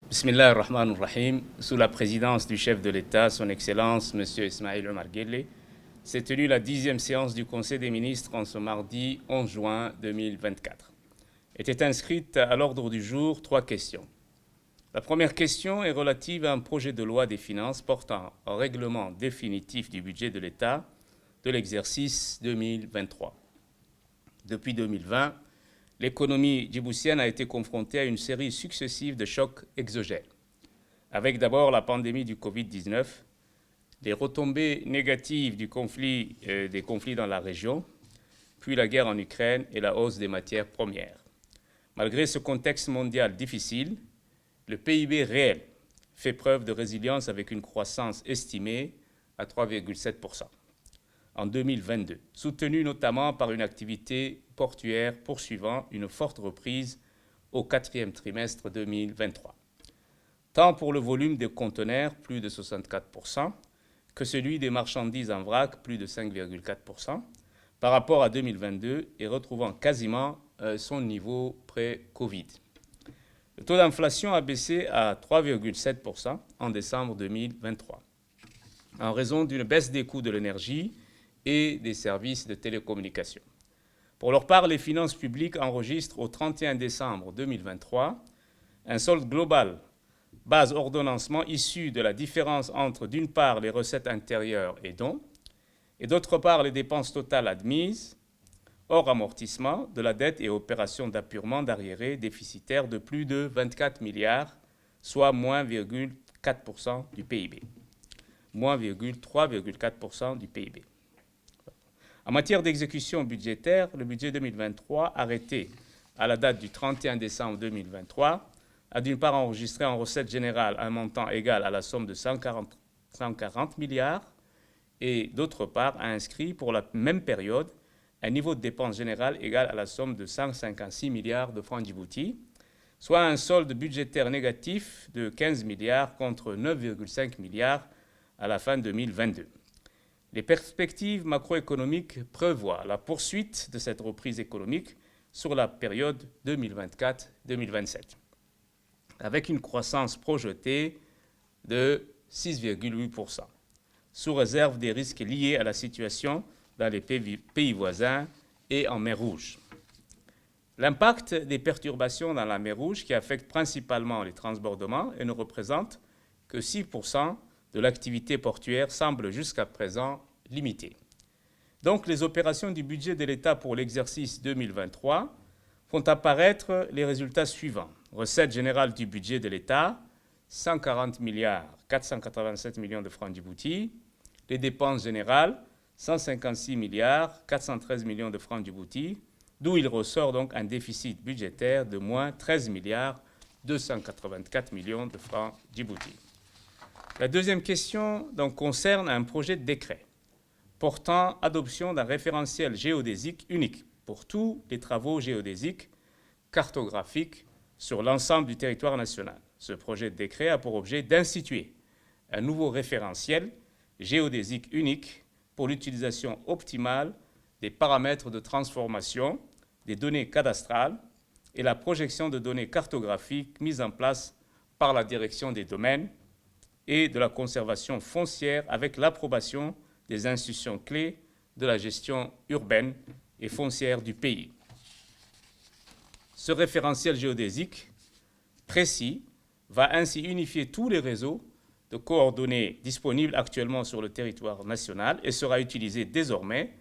Bismillah ar-Rahman ar-Rahim, sous la présidence du chef de l'État, son Excellence M. Ismaël Omar Guelleh, s'est tenue la 10e séance du Conseil des ministres en ce mardi 11 juin 2024. Étaient inscrites à l'ordre du jour 3 questions. La première question est relative à un projet de loi des finances portant un règlement définitif du budget de l'État de l'exercice 2023. Depuis 2020, l'économie djiboutienne a été confrontée à une série successive de chocs exogènes, avec d'abord la pandémie du Covid-19, les retombées négatives des conflits dans la région, puis la guerre en Ukraine et la hausse des matières premières. Malgré ce contexte mondial difficile, le PIB réel fait preuve de résilience avec une croissance estimée à 3,7% en 2022, soutenue notamment par une activité portuaire poursuivant une forte reprise au quatrième trimestre 2023, tant pour le volume des conteneurs, plus de 64%, que celui des marchandises en vrac, plus de 5,4%, par rapport à 2022 et retrouvant quasiment son niveau pré-Covid. Le taux d'inflation a baissé à 3,7% en décembre 2023, en raison d'une baisse des coûts de l'énergie et des services de télécommunication. Pour leur part, les finances publiques enregistrent au 31 décembre 2023 un solde global base ordonnancement issu de la différence entre, d'une part, les recettes intérieures et dons, et d'autre part, les dépenses totales admises, hors amortissement de la dette et opérations d'appurement d'arriérés déficitaires de plus de 24 milliards, soit moins 0,4% du PIB. Moins 3,4% du PIB. En matière d'exécution budgétaire, le budget 2023, arrêté à la date du 31 décembre 2023, a d'une part enregistré en recette générale un montant égal à la somme de 140 milliards et d'autre part a inscrit pour la même période un niveau de dépenses générales égal à la somme de 156 milliards de francs djibouti, soit un solde budgétaire négatif de 15 milliards contre 9,5 milliards à la fin 2022. Les perspectives macroéconomiques prévoient la poursuite de cette reprise économique sur la période 2024-2027, avec une croissance projetée de 6,8%, sous réserve des risques liés à la situation dans les pays voisins et en mer Rouge. L'impact des perturbations dans la mer Rouge, qui affectent principalement les transbordements et ne représentent que 6% de l'activité portuaire, semble jusqu'à présent limité. Donc, les opérations du budget de l'État pour l'exercice 2023 font apparaître les résultats suivants. Recettes générales du budget de l'État, 140 milliards 487 millions de francs djibouti. Les dépenses générales, 156 milliards 413 millions de francs djibouti, d'où il ressort donc un déficit budgétaire de moins 13 milliards 284 millions de francs djibouti. La deuxième question donc, concerne un projet de décret portant adoption d'un référentiel géodésique unique pour tous les travaux géodésiques cartographiques sur l'ensemble du territoire national. Ce projet de décret a pour objet d'instituer un nouveau référentiel géodésique unique pour l'utilisation optimale des paramètres de transformation des données cadastrales et la projection de données cartographiques mises en place par la direction des domaines et de la conservation foncière avec l'approbation des institutions clés de la gestion urbaine et foncière du pays. Ce référentiel géodésique précis va ainsi unifier tous les réseaux de coordonnées disponibles actuellement sur le territoire national et sera utilisé désormais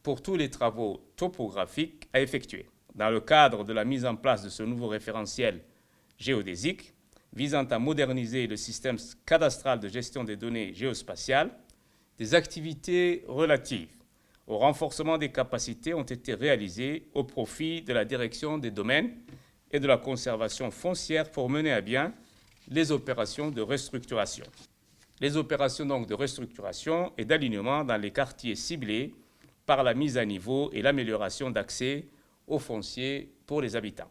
pour tous les travaux topographiques à effectuer. Dans le cadre de la mise en place de ce nouveau référentiel géodésique, visant à moderniser le système cadastral de gestion des données géospatiales, des activités relatives au renforcement des capacités ont été réalisées au profit de la direction des domaines et de la conservation foncière pour mener à bien les opérations de restructuration. Les opérations donc de restructuration et d'alignement dans les quartiers ciblés par la mise à niveau et l'amélioration d'accès aux fonciers pour les habitants.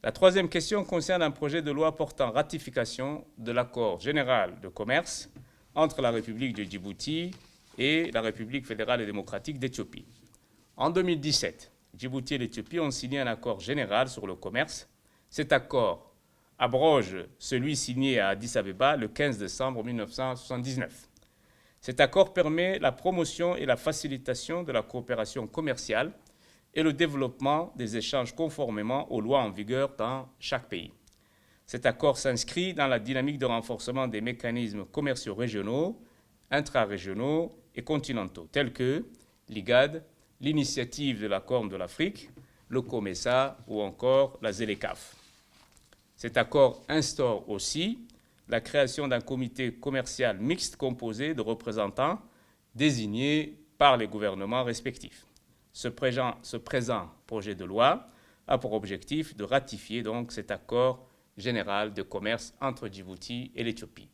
La troisième question concerne un projet de loi portant ratification de l'accord général de commerce entre la République de Djibouti et la République fédérale et démocratique d'Éthiopie. En 2017, Djibouti et l'Éthiopie ont signé un accord général sur le commerce. Cet accord abroge celui signé à Addis Abeba le 15 décembre 1979. Cet accord permet la promotion et la facilitation de la coopération commerciale et le développement des échanges conformément aux lois en vigueur dans chaque pays. Cet accord s'inscrit dans la dynamique de renforcement des mécanismes commerciaux régionaux, intra-régionaux et continentaux, tels que l'IGAD, l'initiative de la Corne de l'Afrique, le COMESA ou encore la ZLECAf. Cet accord instaure aussi la création d'un comité commercial mixte composé de représentants désignés par les gouvernements respectifs. Ce présent projet de loi a pour objectif de ratifier donc cet accord général de commerce entre Djibouti et l'Éthiopie.